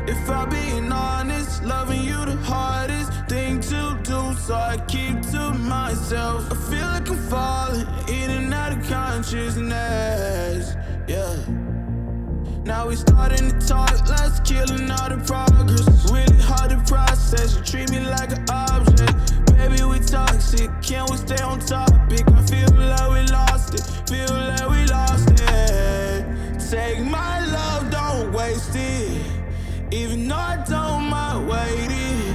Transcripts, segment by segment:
If I'm being honest, loving you the hardest thing to do, so I keep to myself. I feel like I'm falling in and out of consciousness, yeah. Now we starting to talk, let's killing all the progress. Really hard to process, you treat me like an object. Baby, we toxic, can we stay on topic? I feel like we lost it, feel like we lost it. Take my love, don't waste it. Even though I don't mind waiting.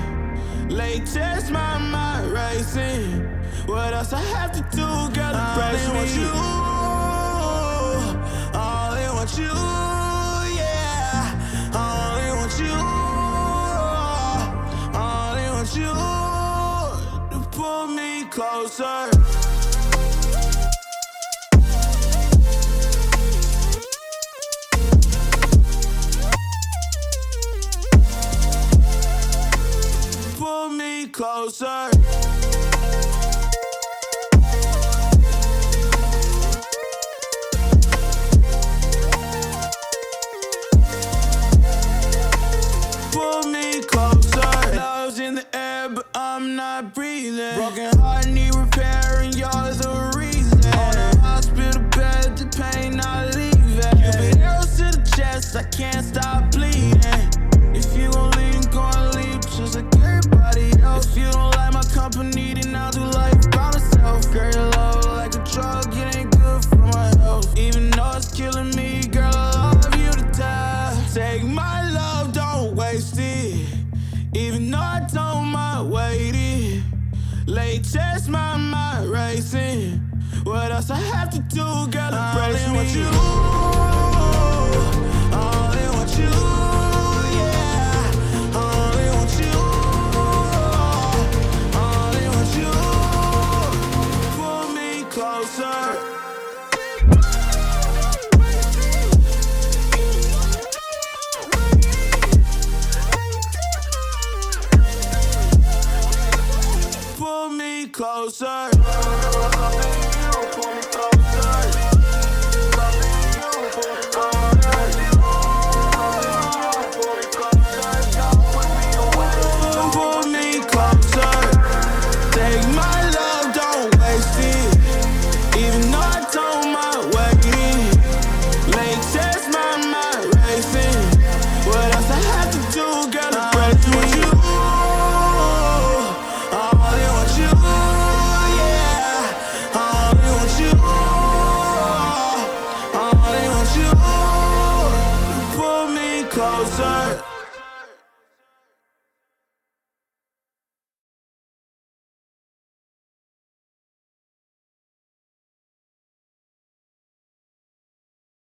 Late test, my mind racing. What else I have to do, girl, to brace me? I only want you, yeah. I only want you, I only want you to pull me closer. Pull me closer. Pull me closer. Love's in the air, but I'm not breathing. Broken heart, need repairing, you're the reason. On a hospital bed, the pain not leaving. Cupid arrows to the chest, I can't stop bleeding. If you gon' leave, gon' leave just like everybody else. If you don't like my company, then I'll do life by myself. Girl, your love like a drug, it ain't good for my health. Even though it's killing me, girl, I love you to death. Take my love, don't waste it. Even though I don't mind waiting. Late test, my mind racing. What else I have to do, girl, to brace me? I only want you. Pull me closer. Pull me closer. Take my love, don't waste it. Even though I don't mind waiting. Late test, my mind racing. What else I have to do, girl, to break me? I only want you, yeah. I only want you, I only want you. Pull me closer.